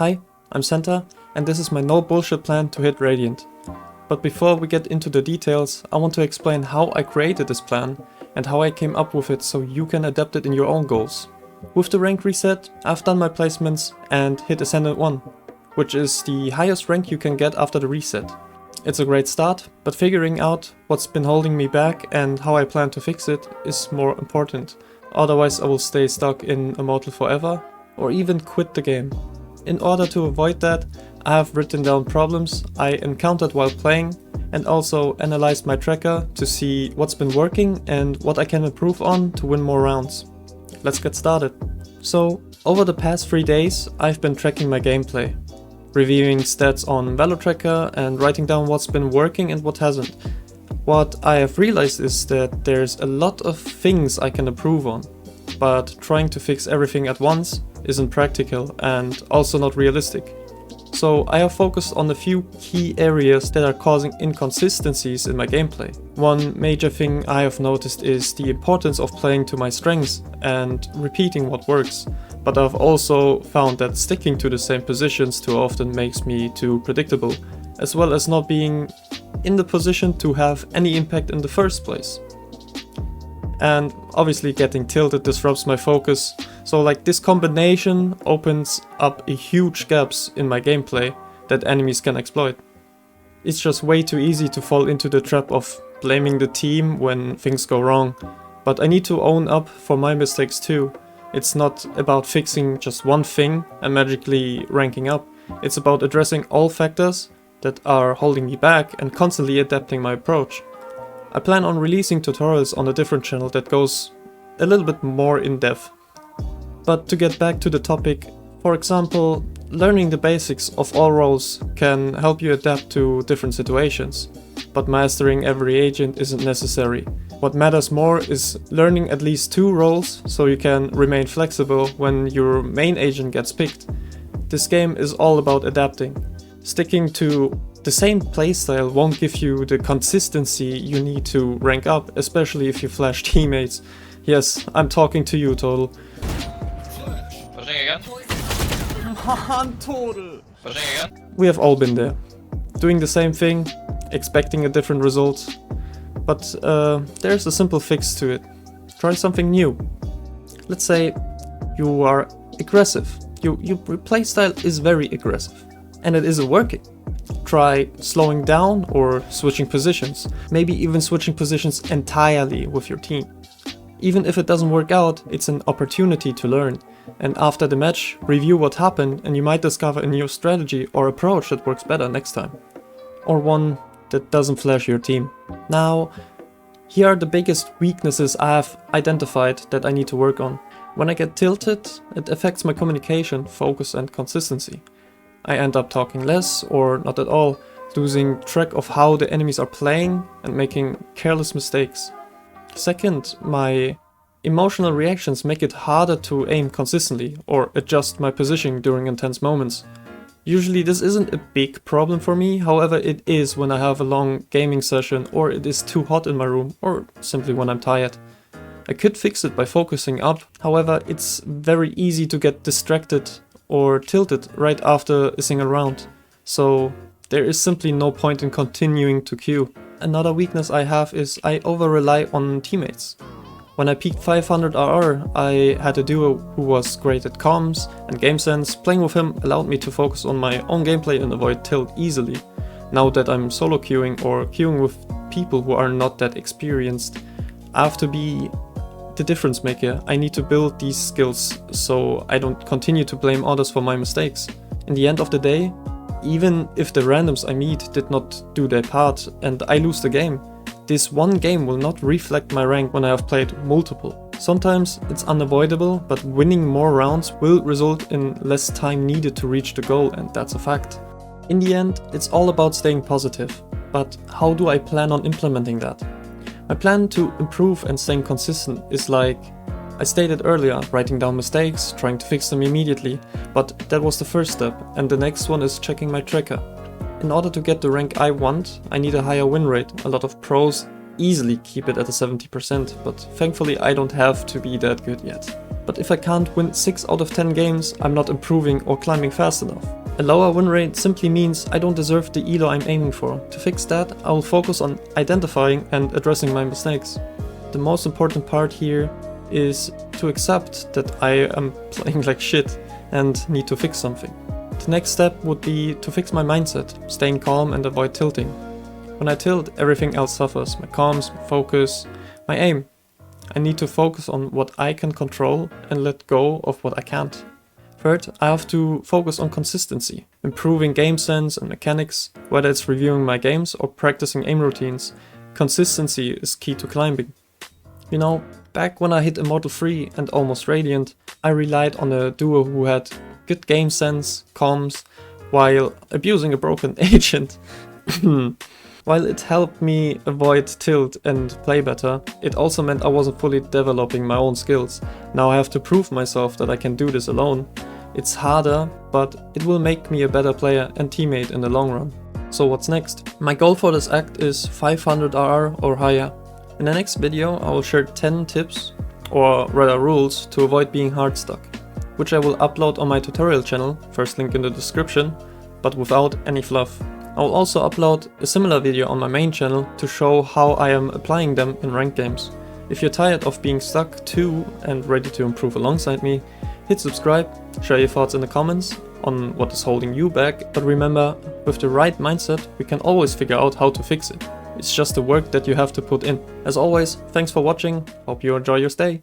Hi, I'm Centa, and this is my no bullshit plan to hit Radiant. But before we get into the details, I want to explain how I created this plan and how I came up with it so you can adapt it in your own goals. With the rank reset, I've done my placements and hit Ascendant 1, which is the highest rank you can get after the reset. It's a great start, but figuring out what's been holding me back and how I plan to fix it is more important. Otherwise I will stay stuck in Immortal forever, or even quit the game. In order to avoid that, I have written down problems I encountered while playing and also analyzed my tracker to see what's been working and what I can improve on to win more rounds. Let's get started. So, over the past 3 days, I've been tracking my gameplay, reviewing stats on Valorant tracker and writing down what's been working and what hasn't. What I have realized is that there's a lot of things I can improve on, but trying to fix everything at once isn't practical and also not realistic. So I have focused on a few key areas that are causing inconsistencies in my gameplay. One major thing I have noticed is the importance of playing to my strengths and repeating what works. But I've also found that sticking to the same positions too often makes me too predictable, as well as not being in the position to have any impact in the first place. And obviously getting tilted disrupts my focus, so like this combination opens up a huge gaps in my gameplay that enemies can exploit. It's just way too easy to fall into the trap of blaming the team when things go wrong, but I need to own up for my mistakes too. It's not about fixing just one thing and magically ranking up, it's about addressing all factors that are holding me back and constantly adapting my approach. I plan on releasing tutorials on a different channel that goes a little bit more in depth. But to get back to the topic, for example, learning the basics of all roles can help you adapt to different situations, but mastering every agent isn't necessary. What matters more is learning at least 2 roles so you can remain flexible when your main agent gets picked. This game is all about adapting. Sticking to the same playstyle won't give you the consistency you need to rank up, especially if you flash teammates. Yes, I'm talking to you, Total. Pushing again. Total. Pushing again. We have all been there. Doing the same thing, expecting a different result. But there's a simple fix to it. Try something new. Let's say you are aggressive. Your playstyle is very aggressive. And it isn't working. Try slowing down or switching positions. Maybe even switching positions entirely with your team. Even if it doesn't work out, it's an opportunity to learn. And after the match, review what happened and you might discover a new strategy or approach that works better next time. Or one that doesn't flash your team. Now, here are the biggest weaknesses I have identified that I need to work on. When I get tilted, it affects my communication, focus and consistency. I end up talking less or not at all, losing track of how the enemies are playing and making careless mistakes. Second, my emotional reactions make it harder to aim consistently or adjust my positioning during intense moments. Usually this isn't a big problem for me, however it is when I have a long gaming session or it is too hot in my room or simply when I'm tired. I could fix it by focusing up, however it's very easy to get distracted or tilted right after a single round, so there is simply no point in continuing to queue. Another weakness I have is I over-rely on teammates. When I peaked 500 RR, I had a duo who was great at comms and game sense. Playing with him allowed me to focus on my own gameplay and avoid tilt easily. Now that I'm solo queuing or queuing with people who are not that experienced, I have to be the difference maker. I need to build these skills so I don't continue to blame others for my mistakes. In the end of the day, even if the randoms I meet did not do their part and I lose the game, this one game will not reflect my rank when I have played multiple. Sometimes it's unavoidable, but winning more rounds will result in less time needed to reach the goal, and that's a fact. In the end, it's all about staying positive. But how do I plan on implementing that? My plan to improve and staying consistent is like I stated earlier, writing down mistakes, trying to fix them immediately, but that was the first step, and the next one is checking my tracker. In order to get the rank I want, I need a higher win rate. A lot of pros easily keep it at a 70%, but thankfully I don't have to be that good yet. But if I can't win 6 out of 10 games, I'm not improving or climbing fast enough. A lower win rate simply means I don't deserve the elo I'm aiming for. To fix that, I will focus on identifying and addressing my mistakes. The most important part here is to accept that I am playing like shit and need to fix something. The next step would be to fix my mindset, staying calm and avoid tilting. When I tilt, everything else suffers, my comms, my focus, my aim. I need to focus on what I can control and let go of what I can't. Third, I have to focus on consistency, improving game sense and mechanics, whether it's reviewing my games or practicing aim routines. Consistency is key to climbing. You know, back when I hit Immortal 3 and almost Radiant, I relied on a duo who had good game sense, comms, while abusing a broken agent. While it helped me avoid tilt and play better, it also meant I wasn't fully developing my own skills. Now I have to prove myself that I can do this alone. It's harder, but it will make me a better player and teammate in the long run. So what's next? My goal for this act is 500 RR or higher. In the next video I will share 10 tips, or rather rules, to avoid being hard stuck, which I will upload on my tutorial channel, first link in the description, but without any fluff. I will also upload a similar video on my main channel to show how I am applying them in ranked games. If you're tired of being stuck too and ready to improve alongside me, hit subscribe, share your thoughts in the comments on what is holding you back, but remember, with the right mindset we can always figure out how to fix it. It's just the work that you have to put in. As always, thanks for watching, hope you enjoy your stay.